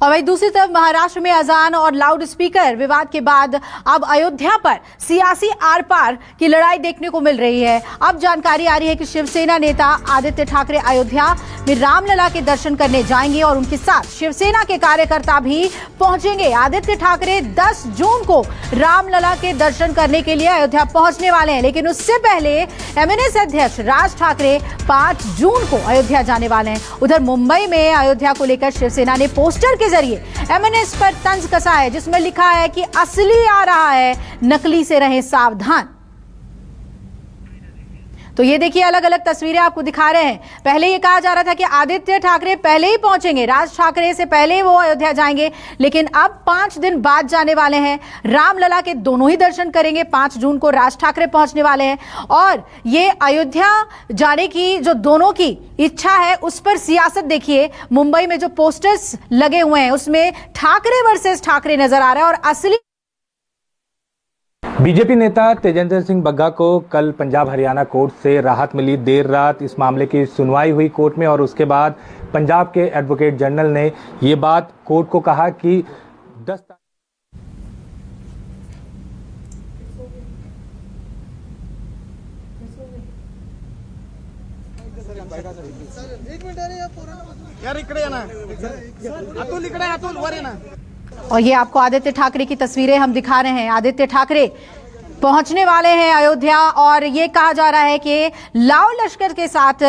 और वहीं दूसरी तरफ महाराष्ट्र में अजान और लाउड स्पीकर विवाद के बाद अब अयोध्या पर सियासी आर पार की लड़ाई देखने को मिल रही है। अब जानकारी आ रही है कि शिवसेना नेता आदित्य ठाकरे अयोध्या में रामलला के दर्शन करने जाएंगे और उनके साथ शिवसेना के कार्यकर्ता भी पहुंचेंगे। आदित्य ठाकरे 10 जून को रामलला के दर्शन करने के लिए अयोध्या पहुंचने वाले हैं, लेकिन उससे पहले एमएनएस अध्यक्ष राज ठाकरे 5 जून को अयोध्या जाने वाले हैं। उधर मुंबई में अयोध्या को लेकर शिवसेना ने पोस्टर के जरिए एमएनएस पर तंज कसा है, जिसमें लिखा है कि असली आ रहा है, नकली से रहें सावधान। तो ये देखिए, अलग अलग तस्वीरें आपको दिखा रहे हैं। पहले ये कहा जा रहा था कि आदित्य ठाकरे पहले ही पहुंचेंगे, राज ठाकरे से पहले वो अयोध्या जाएंगे, लेकिन अब 5 दिन बाद जाने वाले हैं। रामलला के दोनों ही दर्शन करेंगे। 5 जून को राज ठाकरे पहुंचने वाले हैं और ये अयोध्या जाने की जो दोनों की इच्छा है उस पर सियासत देखिए। मुंबई में जो पोस्टर्स लगे हुए हैं उसमें ठाकरे वर्सेस ठाकरे नजर आ रहा है और असली बीजेपी नेता तेजेंद्र सिंह बग्गा को कल पंजाब हरियाणा कोर्ट से राहत मिली। देर रात इस मामले की सुनवाई हुई कोर्ट में और उसके बाद पंजाब के एडवोकेट जनरल ने ये बात कोर्ट को कहा कि 10 और ये आपको आदित्य ठाकरे की तस्वीरें हम दिखा रहे हैं। आदित्य ठाकरे पहुंचने वाले हैं अयोध्या और ये कहा जा रहा है कि लाव लश्कर के साथ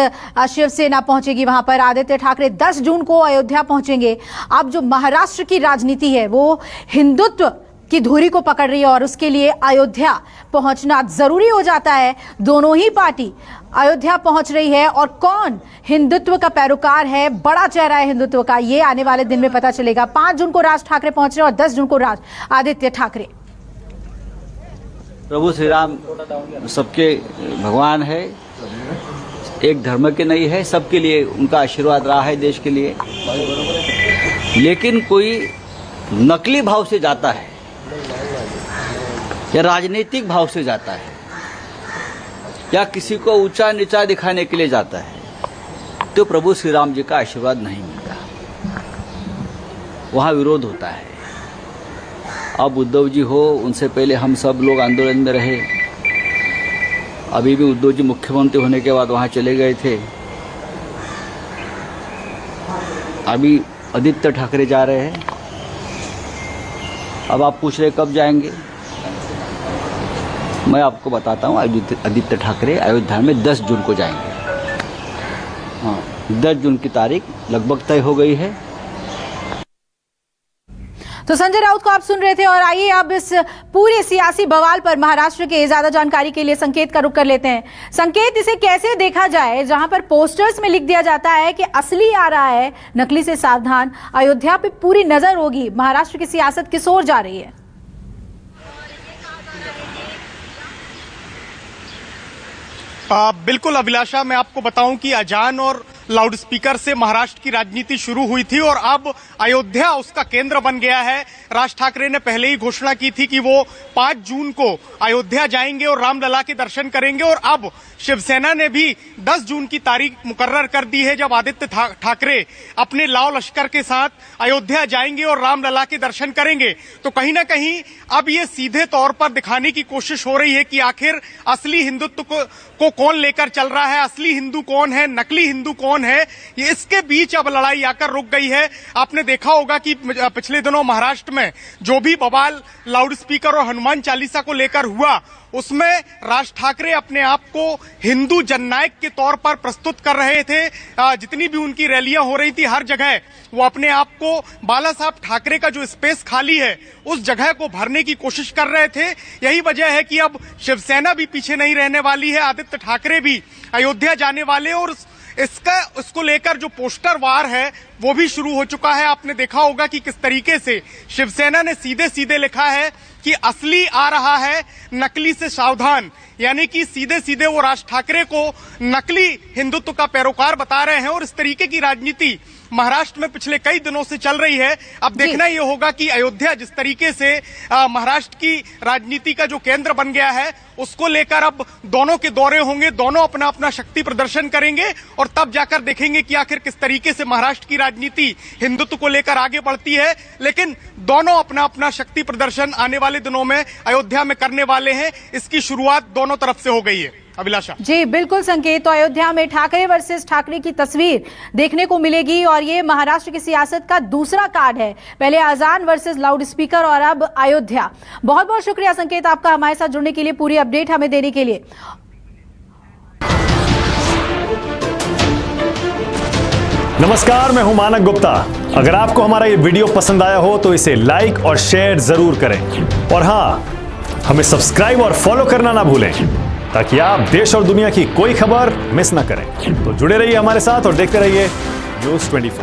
शिवसेना पहुंचेगी वहां पर। आदित्य ठाकरे 10 जून को अयोध्या पहुंचेंगे। अब जो महाराष्ट्र की राजनीति है वो हिंदुत्व की धुरी को पकड़ रही है और उसके लिए अयोध्या पहुंचना जरूरी हो जाता है। दोनों ही पार्टी अयोध्या पहुंच रही है और कौन हिंदुत्व का पैरोकार है, बड़ा चेहरा है हिंदुत्व का, ये आने वाले दिन में पता चलेगा। 5 जून को राज ठाकरे पहुंच रहे हैं और 10 जून को आदित्य ठाकरे। प्रभु श्री राम सबके भगवान है, एक धर्म के नहीं है, सबके लिए उनका आशीर्वाद रहा है देश के लिए। लेकिन कोई नकली भाव से जाता है या राजनीतिक भाव से जाता है या किसी को ऊंचा नीचा दिखाने के लिए जाता है तो प्रभु श्री राम जी का आशीर्वाद नहीं मिलता, वहाँ विरोध होता है। अब उद्धव जी हो, उनसे पहले हम सब लोग आंदोलन में रहे, अभी भी उद्धव जी मुख्यमंत्री होने के बाद वहाँ चले गए थे। अभी आदित्य ठाकरे जा रहे हैं। अब आप पूछ रहे कब जाएंगे, मैं आपको बताता हूँ। आदित्य ठाकरे अयोध्या में 10 जून को जाएंगे। हाँ, 10 जून की तारीख लगभग तय हो गई है। तो संजय राउत को आप सुन रहे थे और आइए अब इस पूरे सियासी बवाल पर महाराष्ट्र के ज्यादा जानकारी के लिए संकेत का रुख कर लेते हैं। संकेत, इसे कैसे देखा जाए जहां पर पोस्टर्स में लिख दिया जाता है कि असली आ रहा है, नकली से सावधान। अयोध्या पे पूरी नजर होगी, महाराष्ट्र की सियासत किस ओर जा रही है? बिल्कुल अभिलाषा, मैं आपको बताऊं कि अजान और लाउडस्पीकर से महाराष्ट्र की राजनीति शुरू हुई थी और अब अयोध्या उसका केंद्र बन गया है। राज ठाकरे ने पहले ही घोषणा की थी कि वो 5 जून को अयोध्या जाएंगे और रामलला के दर्शन करेंगे और अब शिवसेना ने भी 10 जून की तारीख मुकर्रर कर दी है जब आदित्य ठाकरे अपने लाव लश्कर के साथ अयोध्या जाएंगे और रामलला के दर्शन करेंगे। तो कहीं ना कहीं अब ये सीधे तौर पर दिखाने की कोशिश हो रही है कि आखिर असली हिंदुत्व को कौन लेकर चल रहा है, असली हिंदू कौन है, नकली हिंदू कौन है। ये इसके बीच अब लड़ाई आकर रुक गई है। आपने देखा होगा कि पिछले दिनों महाराष्ट्र में जो भी बवाल लाउडस्पीकर और हनुमान चालीसा को लेकर हुआ, उसमें राज ठाकरे अपने आप को हिंदू जननायक के तौर पर प्रस्तुत कर रहे थे। जितनी भी उनकी रैलियां हो रही थी, हर जगह वो अपने आप को बाला साहब ठाकरे का जो स्पेस खाली है उस जगह को भरने की कोशिश कर रहे थे। यही वजह है कि अब शिवसेना भी पीछे नहीं रहने वाली है, आदित्य ठाकरे भी अयोध्या जाने वाले और इसको लेकर जो पोस्टर वार है वो भी शुरू हो चुका है। आपने देखा होगा कि किस तरीके से शिवसेना ने सीधे सीधे लिखा है कि असली आ रहा है, नकली से सावधान। यानी कि सीधे सीधे वो राज ठाकरे को नकली हिंदुत्व का पैरोकार बता रहे हैं और इस तरीके की राजनीति महाराष्ट्र में पिछले कई दिनों से चल रही है। अब देखना ये होगा कि अयोध्या जिस तरीके से महाराष्ट्र की राजनीति का जो केंद्र बन गया है, उसको लेकर अब दोनों के दौरे होंगे, दोनों अपना अपना शक्ति प्रदर्शन करेंगे और तब जाकर देखेंगे कि आखिर किस तरीके से महाराष्ट्र की राजनीति हिंदुत्व को लेकर आगे बढ़ती है। लेकिन दोनों अपना अपना शक्ति प्रदर्शन आने वाले दिनों में अयोध्या में करने वाले हैं। इसकी शुरुआत दोनों तरफ से हो गई है। अभिलाषा जी बिल्कुल संकेत, तो अयोध्या में ठाकरे वर्सेस ठाकरे की तस्वीर देखने को मिलेगी और ये महाराष्ट्र की सियासत का दूसरा कार्ड है। पहले अजान वर्सेस लाउड स्पीकर और अब अयोध्या। बहुत बहुत शुक्रिया संकेत आपका हमारे साथ जुड़ने के लिए, पूरी अपडेट हमें देने के लिए। नमस्कार, मैं हूं मानक गुप्ता। अगर आपको हमारा ये वीडियो पसंद आया हो तो इसे लाइक और शेयर जरूर करें और हां, हमें सब्सक्राइब और फॉलो करना ना भूलें ताकि आप देश और दुनिया की कोई खबर मिस ना करें। तो जुड़े रहिए हमारे साथ और देखते रहिए न्यूज़ 24।